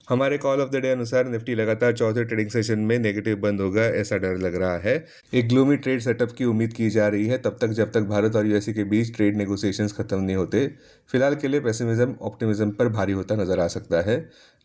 हमारे call of the day अनुसार Nifty लगातार चौथे ट्रेडिंग सेशन में नेगेटिव बंद होगा, ऐसा डर लग रहा है। एक ग्लूमी ट्रेड सेटअप की उम्मीद की जा रही है तब तक जब तक भारत और यूएसए के बीच ट्रेड नेगोशिएशंस खत्म नहीं होते। फिलहाल के लिए पेसिमिज्म ऑप्टिमिज्म पर भारी होता नजर आ सकता है।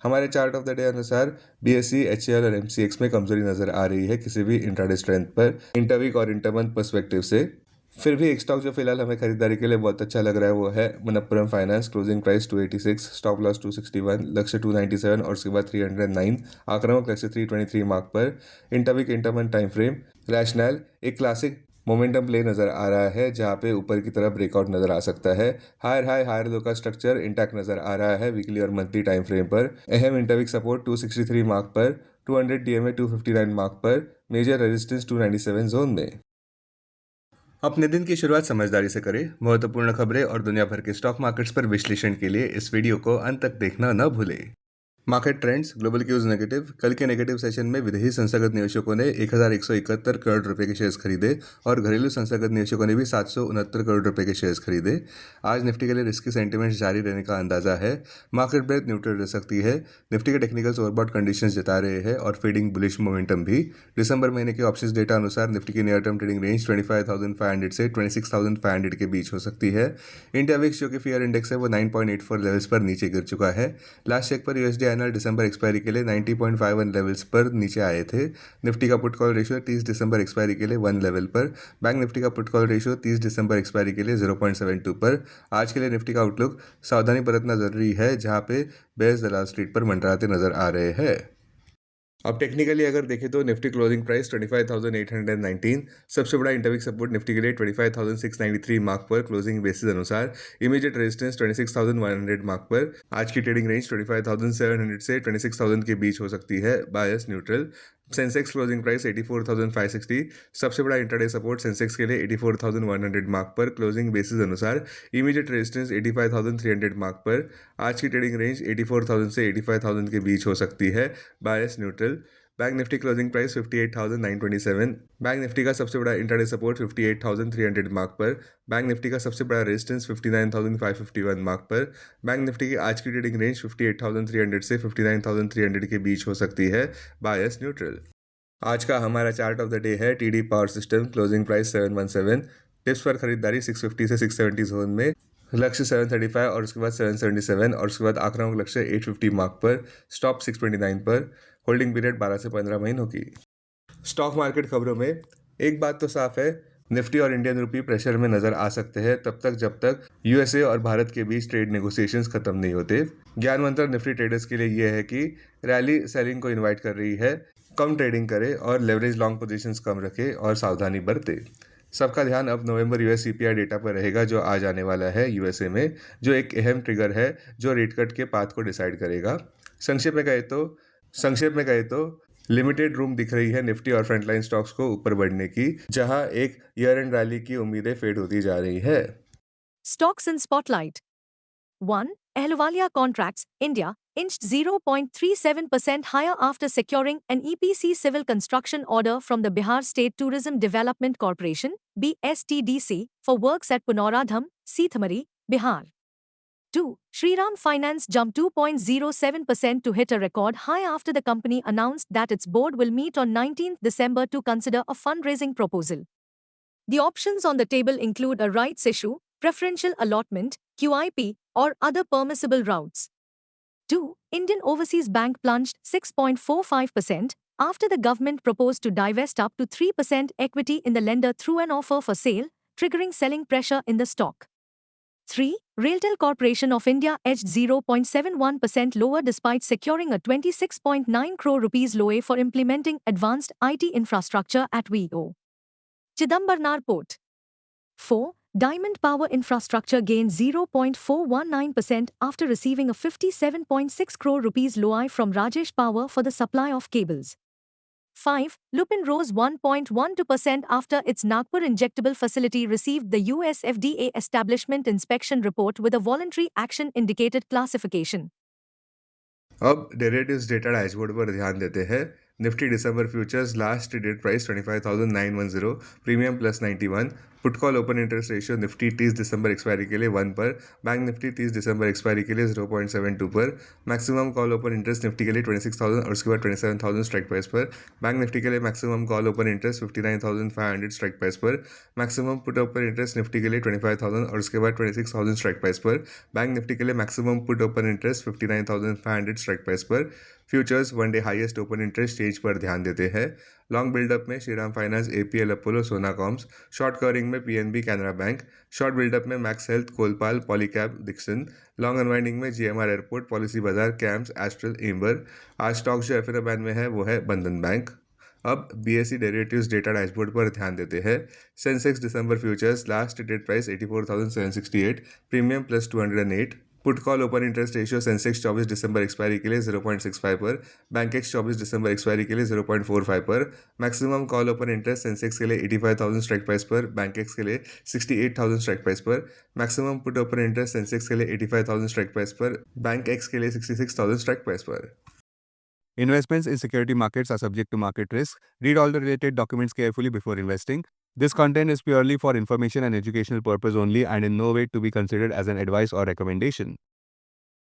हमारे चार्ट ऑफ द डे अनुसार बीएसई, एचसीएल और एमसीएक्स में कमजोरी नजर आ रही है किसी भी इंट्राडे स्ट्रेंथ पर, इंटरवीक और इंटरमंथ पर्सपेक्टिव से। फिर भी एक स्टॉक जो फिलहाल हमें खरीदारी के लिए बहुत अच्छा लग रहा है वो है Manappuram finance. Closing price 286, stop loss 261, लक्ष्य 297 और उसके बाद 309, आक्रामक लक्ष्य 323 मार्क पर। इंटरवीक इंटरमंथ टाइम फ्रेम रैशनल एक क्लासिक मोमेंटम प्ले नजर आ रहा है जहां पे ऊपर की तरफ ब्रेकआउट नजर आ सकता है। हायर हाई हायर लो का स्ट्रक्चर इंटैक्ट नजर आ रहा है वीकली और मंथली टाइम फ्रेम पर। अहम इंटरवीक सपोर्ट 263 मार्क पर, 200 डीएमए 259 मार्क पर, मेजर रेजिस्टेंस 297 जोन में। अपने दिन की शुरुआत समझदारी से करें। महत्वपूर्ण खबरें और दुनिया भर के स्टॉक मार्केट्स पर विश्लेषण के लिए इस वीडियो को अंत तक देखना न भूलें। Market trends. Global cues negative. कल के नेगेटिव सेशन में विदेशी संस्थागत निवेशकों ने 1171 करोड़ रुपए के शेयर्स खरीदे और घरेलू संस्थागत निवेशकों ने भी 769 करोड़ रुपए के शेयर्स खरीदे। आज निफ्टी के लिए रिस्की सेंटीमेंट्स जारी रहने का अंदाजा है। मार्केट ब्रेथ न्यूट्रल रह सकती है। निफ्टी के टेक्निकल्स ओवरबॉट कंडीशंस जता रहे हैं और फीडिंग बुलिश मोमेंटम भी। दिसंबर महीने के ऑप्शंस डेटा अनुसार निफ्टी की नियर टर्म ट्रेडिंग रेंज 25,500 से 26,500 के बीच हो सकती है। इंडिया विक्स जो कि फियर इंडेक्स है वो 9.84 लेवल्स पर नीचे गिर चुका है। लास्ट चेक पर यूएसडी आईएनआर दिसंबर एक्सपायरी के लिए 90.51 लेवल्स पर नीचे आए थे। निफ्टी का पुट कॉल रेशियो 30 दिसंबर एक्सपायरी के लिए 1 लेवल पर। बैंक निफ्टी का पुट कॉल रेशियो 30 दिसंबर एक्सपायरी के लिए 0.72 पर। आज के लिए निफ्टी का आउटलुक सावधानी बरतना जरूरी है जहां पे बेयर्स दलाल स्ट्रीट पर मंडराते नजर आ रहे हैं। अब टेक्निकली अगर देखें तो निफ्टी क्लोजिंग प्राइस 25,819, सबसे बड़ा इंटरवीक सपोर्ट निफ्टी के लिए 25,693 मार्क पर क्लोजिंग बेसिस अनुसार। इमीडिएट रेजिस्टेंस 26,100 मार्क पर। आज की ट्रेडिंग रेंज 25,700 से 26,000 के बीच हो सकती है, bias neutral. Sensex closing price 84,560, सबसे बड़ा इंटरडे सपोर्ट सेंसेक्स के लिए 84,100 मार्क पर क्लोजिंग बेसिस अनुसार। इमीडिएट रेजिस्टेंस 85,300 मार्क पर। आज की ट्रेडिंग रेंज 84,000 से 85,000 के बीच हो सकती है, bias neutral. Bank Nifty closing price 58,927। Bank Nifty का सबसे बड़ा इंटरडे सपोर्ट 58,300 मार्क पर। बैंक निफ्टी का सबसे बड़ा रेजिस्टेंस 59,551 मार्क पर। बैंक निफ्टी की आज की ट्रेडिंग रेंज 58,300 से 59,300 के बीच हो सकती है, बायस न्यूट्रल। आज का हमारा चार्ट ऑफ द डे है TD power system. Closing price 717, tips पर खरीदारी 650 से 670 जोन में। लक्ष्य 735 और उसके बाद 777 और उसके बाद आक्रामक लक्ष्य 850 मार्क पर। स्टॉप 629 पर। होल्डिंग पीरियड 12 से 15 महीनों की। स्टॉक मार्केट खबरों में एक बात तो साफ है, निफ्टी और इंडियन रुपी प्रेशर में नजर आ सकते हैं तब तक जब तक यूएसए और भारत के बीच ट्रेड नेगोशिएशंस खत्म नहीं होते। ज्ञान मंत्र निफ्टी ट्रेडर्स के लिए यह है कि रैली सेलिंग को इनवाइट कर रही है। कम ट्रेडिंग करें और लेवरेज लॉन्ग पोजीशंस कम रखें और सावधानी बरतें। सबका ध्यान अब नवंबर यूएस सीपीआई डेटा पर रहेगा जो आज आने वाला है यूएसए में, जो एक अहम ट्रिगर है जो रेट कट के पाथ को डिसाइड करेगा। संक्षेप में कहे तो संक्षेप में कहे तो लिमिटेड रूम दिख रही है निफ्टी और फ्रंटलाइन स्टॉक्स को ऊपर बढ़ने की, जहां एक ईयर एंड रैली की उम्मीदें फेड होती जा रही है। Stocks in Spotlight. 1. Ahluwalia Contracts, India, inched 0.37% higher after securing an EPC civil construction order from the Bihar State Tourism Development Corporation, BSTDC, for works at Punoradham, Sithamari, Bihar. 2. Shriram Finance jumped 2.07% to hit a record high after the company announced that its board will meet on 19 December to consider a fundraising proposal. The options on the table include a rights issue, preferential allotment, QIP, or other permissible routes. 2. Indian Overseas Bank plunged 6.45% after the government proposed to divest up to 3% equity in the lender through an offer for sale, triggering selling pressure in the stock. 3. Railtel Corporation of India edged 0.71% lower despite securing a 26.9 crore rupees LOA for implementing advanced IT infrastructure at VO. Chidambarnar Port. 4. Diamond Power Infrastructure gained 0.419% after receiving a 57.6 crore rupees LOI from Rajesh Power for the supply of cables. 5. Lupin rose 1.12% after its Nagpur injectable facility received the US FDA Establishment Inspection Report with a voluntary action indicated classification. अब derivatives data dashboard पर ध्यान देते हैं। Nifty दिसंबर futures last traded price 25,910, premium +91, put call open interest ratio Nifty 30 दिसंबर expiry के लिए 1 पर, बैंक निफ्टी 30 दिसंबर एक्सपायरी के लिए 0.72 पर, maximum call open interest Nifty के लिए 26,000 और उसके बाद 27,000 स्ट्राइक प्राइस पर, बैंक निफ्टी के लिए maximum call open interest 59,500 strike price पर, maximum put open interest Nifty के लिए 25,000 और उसके बाद 26,000 स्ट्राइक प्राइस पर, बैंक निफ्टी के लिए maximum put open interest 59,500 strike price पर। Futures one day highest open interest change पर ध्यान देते हैं। लॉन्ग बिल्डअप में Shriram finance, APL Apollo, Sona coms. Short covering में PNB, Canara bank. Short buildup में Max Health, Colpal, Polycab, Dixon. Long unwinding में GMR airport, Policy Bazaar, CAMS, Astral, Amber. आज stock जो एफ बैन में है वो है बंधन बैंक। अब बीएसई डेरिवेटिव्स डेटा डैशबोर्ड पर ध्यान देते हैं। Sensex December futures last traded price 84,768, premium plus 208। Put call open interest ratio Sensex 24 December expiry के लिए 0.65 पर, बैंकेक्स 24 दिसंबर एक्सपायरी के लिए 0.45 पर, maximum call open interest Sensex के लिए 85,000 स्ट्राइक प्राइस पर, बैंकेक्स के लिए 68,000 स्ट्राइक प्राइस पर, maximum put open interest Sensex के लिए 85,000 स्ट्राइक प्राइस पर, बैंक एक्स के लिए 66,000 स्ट्राइक प्राइस पर। Investments in security markets are subject to market risk. Read all the related documents carefully before investing. This content is purely for information and educational purpose only and in no way to be considered as an advice or recommendation.